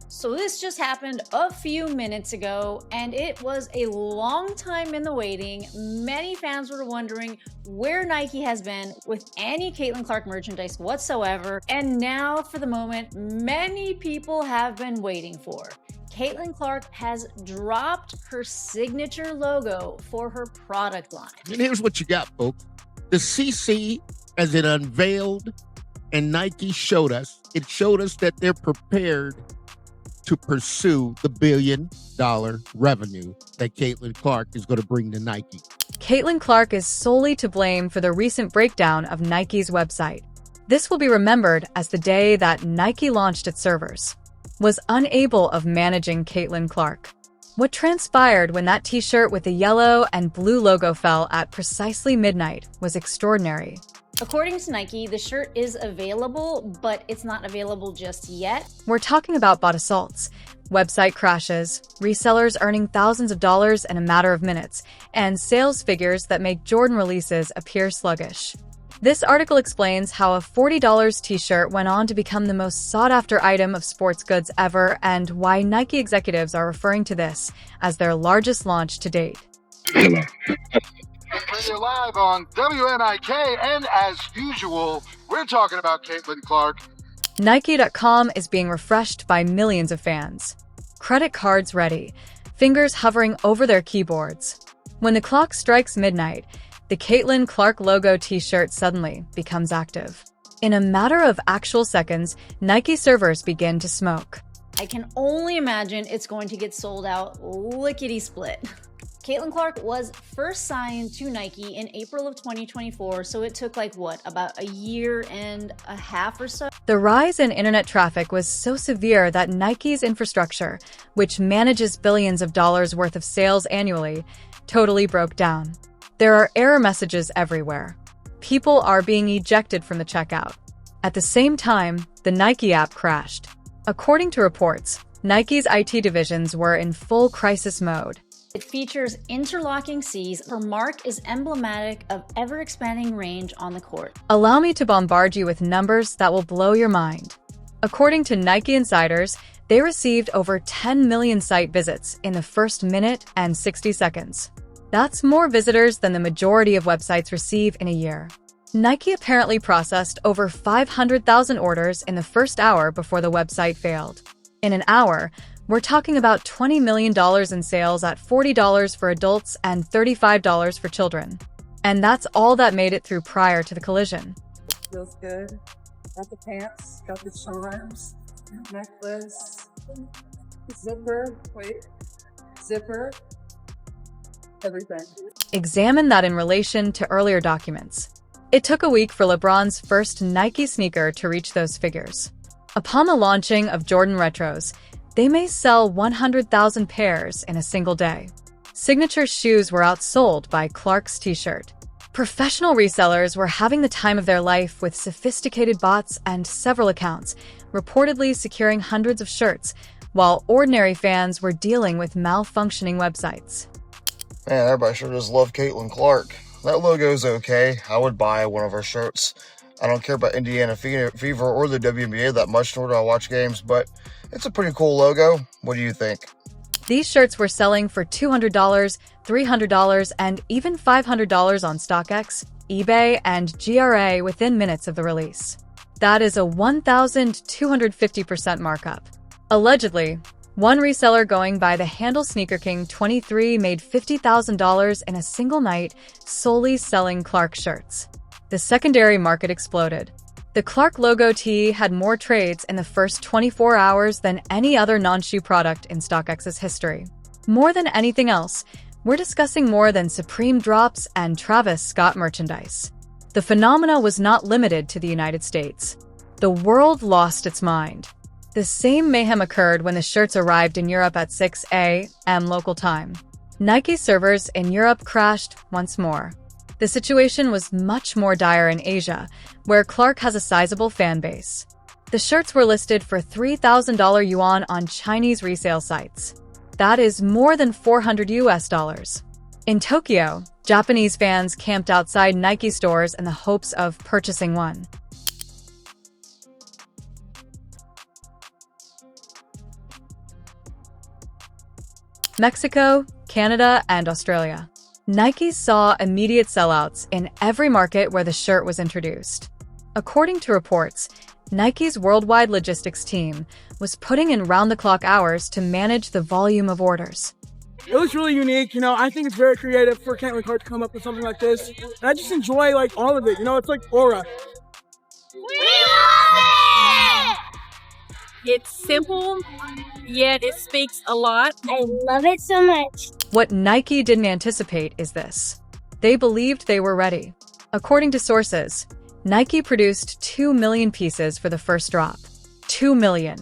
So this just happened a few minutes ago, and it was a long time in the waiting. Many fans were wondering where Nike has been with any Caitlin Clark merchandise whatsoever, and now for the moment many people have been waiting for. Caitlin Clark has dropped her signature logo for her product line. And here's what you got, folks. The CC, as it unveiled and Nike showed us, it showed us that they're prepared to pursue the $1 billion revenue that Caitlin Clark is going to bring to Nike. Caitlin Clark is solely to blame for the recent breakdown of Nike's website. This will be remembered as the day that Nike launched its servers, was unable of managing Caitlin Clark. What transpired when that t-shirt with the yellow and blue logo fell at precisely midnight was extraordinary. According to Nike, the shirt is available, but it's not available just yet. We're talking about bot assaults, website crashes, resellers earning thousands of dollars in a matter of minutes, and sales figures that make Jordan releases appear sluggish. This article explains how a $40 t-shirt went on to become the most sought-after item of sports goods ever and why Nike executives are referring to this as their largest launch to date. Hello. You're live on WNIK, and as usual, we're talking about Caitlin Clark. Nike.com is being refreshed by millions of fans. Credit cards ready, fingers hovering over their keyboards. When the clock strikes midnight, the Caitlin Clark logo t-shirt suddenly becomes active. In a matter of actual seconds, Nike servers begin to smoke. I can only imagine it's going to get sold out lickety-split. Caitlin Clark was first signed to Nike in April of 2024, so it took about a year and a half or so. The rise in internet traffic was so severe that Nike's infrastructure, which manages billions of dollars worth of sales annually, totally broke down. There are error messages everywhere. People are being ejected from the checkout. At the same time, the Nike app crashed. According to reports, Nike's IT divisions were in full crisis mode. It features interlocking Cs. Her mark is emblematic of ever-expanding range on the court. Allow me to bombard you with numbers that will blow your mind. According to Nike insiders, they received over 10 million site visits in the first minute and 60 seconds. That's more visitors than the majority of websites receive in a year. Nike apparently processed over 500,000 orders in the first hour before the website failed. In an hour, we're talking about $20 million in sales at $40 for adults and $35 for children. And that's all that made it through prior to the collision. Feels good. Got the pants, got the charms, necklace, zipper, everything. Examine that in relation to earlier documents. It took a week for LeBron's first Nike sneaker to reach those figures. Upon the launching of Jordan Retros, they may sell 100,000 pairs in a single day. Signature shoes were outsold by Clark's t-shirt. Professional resellers were having the time of their life with sophisticated bots and several accounts, reportedly securing hundreds of shirts, while ordinary fans were dealing with malfunctioning websites. Man, everybody sure does love Caitlin Clark. That logo's okay. I would buy one of her shirts. I don't care about Indiana Fever or the WNBA that much, nor do I watch games, but it's a pretty cool logo. What do you think? These shirts were selling for $200, $300, and even $500 on StockX, eBay, and GRA within minutes of the release. That is a 1,250% markup. Allegedly, one reseller going by the handle Sneaker King 23 made $50,000 in a single night solely selling Clark shirts. The secondary market exploded. The Clark logo tee had more trades in the first 24 hours than any other non-shoe product in StockX's history. More than anything else, we're discussing more than Supreme drops and Travis Scott merchandise. The phenomena was not limited to the United States. The world lost its mind. The same mayhem occurred when the shirts arrived in Europe at 6 a.m. local time. Nike servers in Europe crashed once more. The situation was much more dire in Asia, where Clark has a sizable fan base. The shirts were listed for $3,000 yuan on Chinese resale sites. That is more than 400 US dollars. In Tokyo, Japanese fans camped outside Nike stores in the hopes of purchasing one. Mexico, Canada, and Australia. Nike saw immediate sellouts in every market where the shirt was introduced. According to reports, Nike's worldwide logistics team was putting in round-the-clock hours to manage the volume of orders. It looks really unique, I think it's very creative for Caitlin Clark to come up with something like this. And I just enjoy all of it, it's like aura. We love it! It's simple, yet it speaks a lot. I love it so much. What Nike didn't anticipate is this. They believed they were ready. According to sources, Nike produced 2 million pieces for the first drop. 2 million.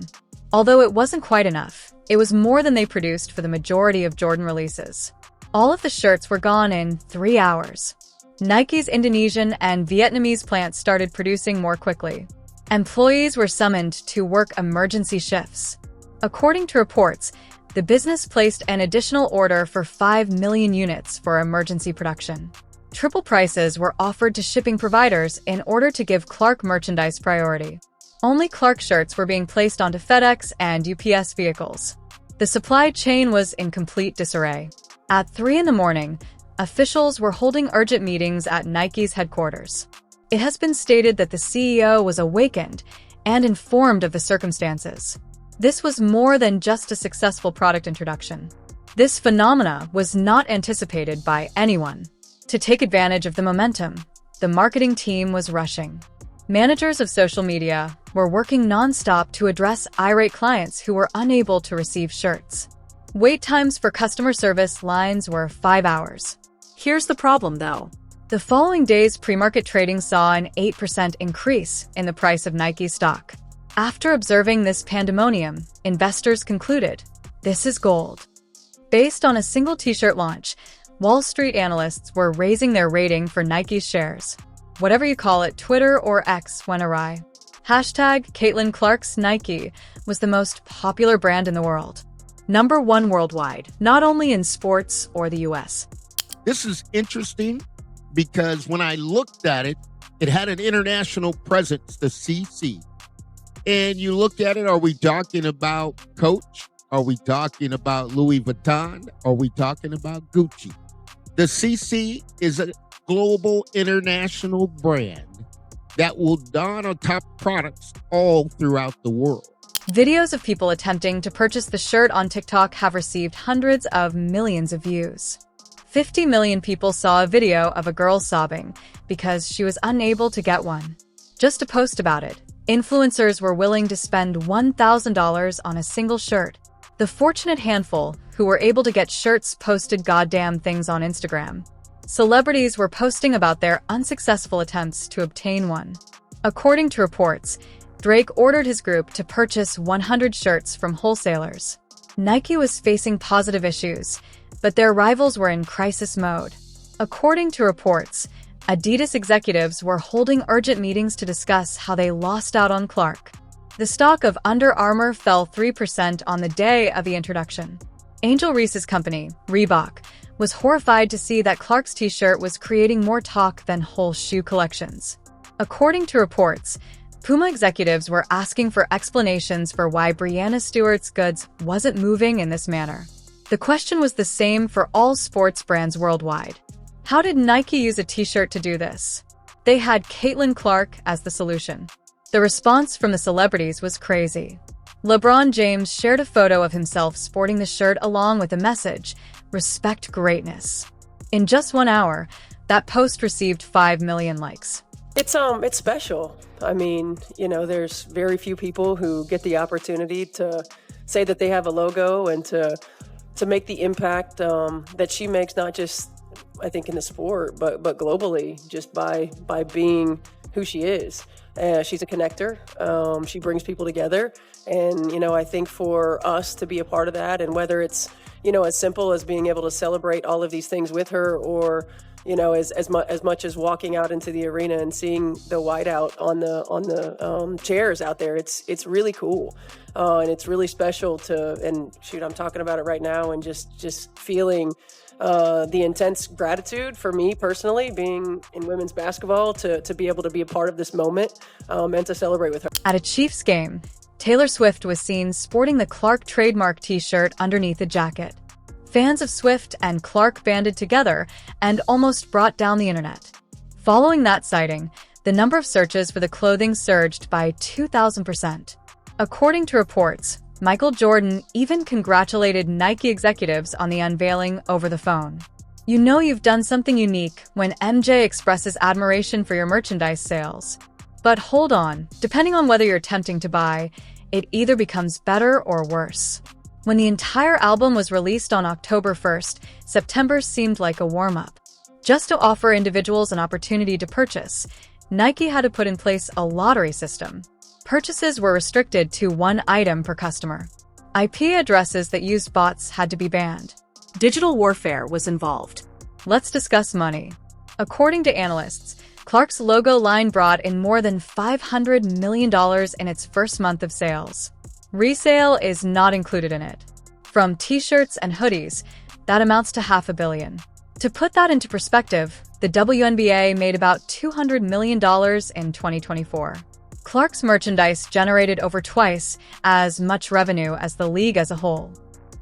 Although it wasn't quite enough, it was more than they produced for the majority of Jordan releases. All of the shirts were gone in 3 hours. Nike's Indonesian and Vietnamese plants started producing more quickly. Employees were summoned to work emergency shifts. According to reports, the business placed an additional order for 5 million units for emergency production. Triple prices were offered to shipping providers in order to give Clark merchandise priority. Only Clark shirts were being placed onto FedEx and UPS vehicles. The supply chain was in complete disarray. At 3 a.m, officials were holding urgent meetings at Nike's headquarters. It has been stated that the CEO was awakened and informed of the circumstances. This was more than just a successful product introduction. This phenomena was not anticipated by anyone. To take advantage of the momentum, the marketing team was rushing. Managers of social media were working non-stop to address irate clients who were unable to receive shirts. Wait times for customer service lines were 5 hours. Here's the problem, though. The following day's pre-market trading saw an 8% increase in the price of Nike stock. After observing this pandemonium, investors concluded, this is gold. Based on a single t-shirt launch, Wall Street analysts were raising their rating for Nike's shares. Whatever you call it, Twitter or X went awry. Hashtag Caitlin Clark's Nike was the most popular brand in the world. Number 1 worldwide, not only in sports or the US. This is interesting because when I looked at it, it had an international presence, the CC. And you look at it, are we talking about Coach? Are we talking about Louis Vuitton? Are we talking about Gucci? The CC is a global international brand that will don on top products all throughout the world. Videos of people attempting to purchase the shirt on TikTok have received hundreds of millions of views. 50 million people saw a video of a girl sobbing because she was unable to get one. Just to post about it, influencers were willing to spend $1,000 on a single shirt. The fortunate handful who were able to get shirts posted goddamn things on Instagram. Celebrities were posting about their unsuccessful attempts to obtain one. According to reports, Drake ordered his group to purchase 100 shirts from wholesalers. Nike was facing positive issues, but their rivals were in crisis mode. According to reports, Adidas executives were holding urgent meetings to discuss how they lost out on Clark. The stock of Under Armour fell 3% on the day of the introduction. Angel Reese's company, Reebok, was horrified to see that Clark's t-shirt was creating more talk than whole shoe collections. According to reports, Puma executives were asking for explanations for why Breanna Stewart's goods wasn't moving in this manner. The question was the same for all sports brands worldwide. How did Nike use a t-shirt to do this? They had Caitlin Clark as the solution. The response from the celebrities was crazy. LeBron James shared a photo of himself sporting the shirt along with a message, "Respect greatness." In just 1 hour, that post received 5 million likes. It's special. I mean, there's very few people who get the opportunity to say that they have a logo and to make the impact that she makes, not just, I think, in the sport, but globally, just by being who she is. She's a connector. She brings people together. And, I think for us to be a part of that, and whether it's, as simple as being able to celebrate all of these things with her, or as much as walking out into the arena and seeing the whiteout on the chairs out there. It's really cool, and it's really special and shoot, I'm talking about it right now, and just feeling the intense gratitude for me personally, being in women's basketball, to be able to be a part of this moment, and to celebrate with her. At a Chiefs game, Taylor Swift was seen sporting the Clark trademark t-shirt underneath a jacket. Fans of Swift and Clark banded together and almost brought down the internet. Following that sighting, the number of searches for the clothing surged by 2,000%. According to reports, Michael Jordan even congratulated Nike executives on the unveiling over the phone. You know you've done something unique when MJ expresses admiration for your merchandise sales. But hold on, depending on whether you're attempting to buy, it either becomes better or worse. When the entire album was released on October 1st, September seemed like a warm-up. Just to offer individuals an opportunity to purchase, Nike had to put in place a lottery system. Purchases were restricted to one item per customer. IP addresses that used bots had to be banned. Digital warfare was involved. Let's discuss money. According to analysts, Clark's logo line brought in more than $500 million in its first month of sales. Resale is not included in it. From t-shirts and hoodies, that amounts to $500 million. To put that into perspective, the WNBA made about $200 million in 2024. Clark's merchandise generated over twice as much revenue as the league as a whole.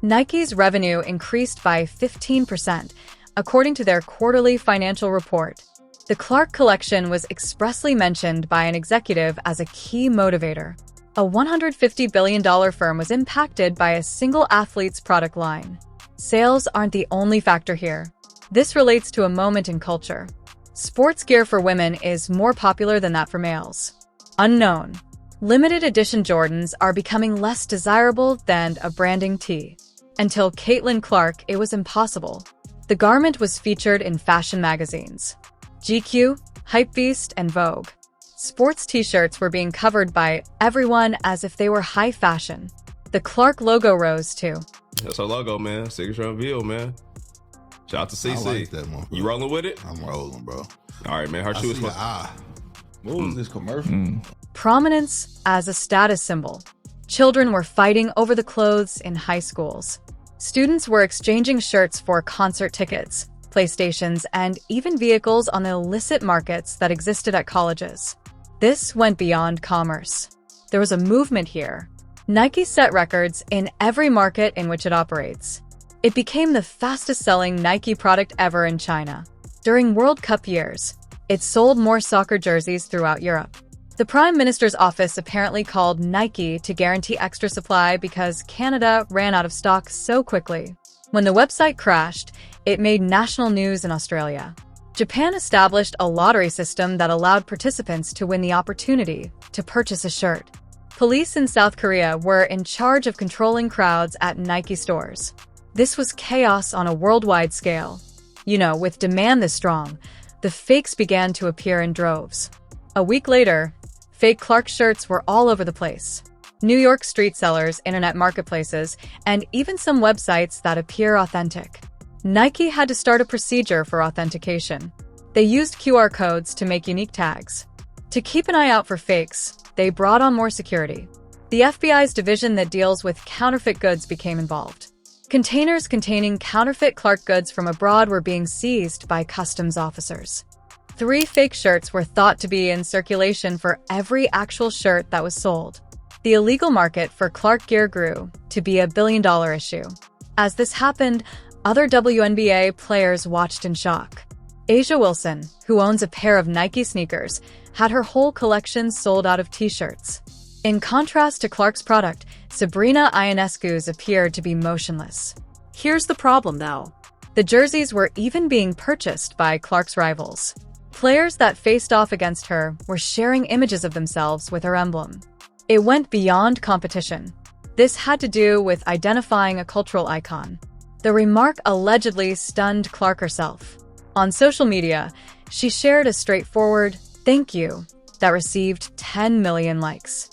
Nike's revenue increased by 15%, according to their quarterly financial report. The Clark collection was expressly mentioned by an executive as a key motivator. A $150 billion firm was impacted by a single athlete's product line. Sales aren't the only factor here. This relates to a moment in culture. Sports gear for women is more popular than that for males. Unknown. Limited edition Jordans are becoming less desirable than a branding tee. Until Caitlin Clark, it was impossible. The garment was featured in fashion magazines. GQ, Hypebeast, and Vogue. Sports t-shirts were being covered by everyone as if they were high fashion. The Clark logo rose too. That's our logo, man. Signature unveil, man. Shout out to CC. I like that one, bro. You rolling with it? I'm rolling, bro. All right, man. Her shoe is What was this commercial? Prominence as a status symbol. Children were fighting over the clothes in high schools. Students were exchanging shirts for concert tickets, PlayStations, and even vehicles on the illicit markets that existed at colleges. This went beyond commerce. There was a movement here. Nike set records in every market in which it operates. It became the fastest-selling Nike product ever in China. During World Cup years, it sold more soccer jerseys throughout Europe. The Prime Minister's office apparently called Nike to guarantee extra supply because Canada ran out of stock so quickly. When the website crashed, it made national news in Australia. Japan established a lottery system that allowed participants to win the opportunity to purchase a shirt. Police in South Korea were in charge of controlling crowds at Nike stores. This was chaos on a worldwide scale. With demand this strong, the fakes began to appear in droves. A week later, fake Clark shirts were all over the place. New York street sellers, internet marketplaces, and even some websites that appear authentic. Nike had to start a procedure for authentication. They used QR codes to make unique tags. To keep an eye out for fakes, they brought on more security. The FBI's division that deals with counterfeit goods became involved. Containers containing counterfeit Clark goods from abroad were being seized by customs officers. 3 fake shirts were thought to be in circulation for every actual shirt that was sold. The illegal market for Clark gear grew to be a billion-dollar issue. As this happened, other WNBA players watched in shock. Asia Wilson, who owns a pair of Nike sneakers, had her whole collection sold out of t-shirts. In contrast to Clark's product, Sabrina Ionescu's appeared to be motionless. Here's the problem, though. The jerseys were even being purchased by Clark's rivals. Players that faced off against her were sharing images of themselves with her emblem. It went beyond competition. This had to do with identifying a cultural icon. The remark allegedly stunned Clark herself. On social media, she shared a straightforward "thank you" that received 10 million likes.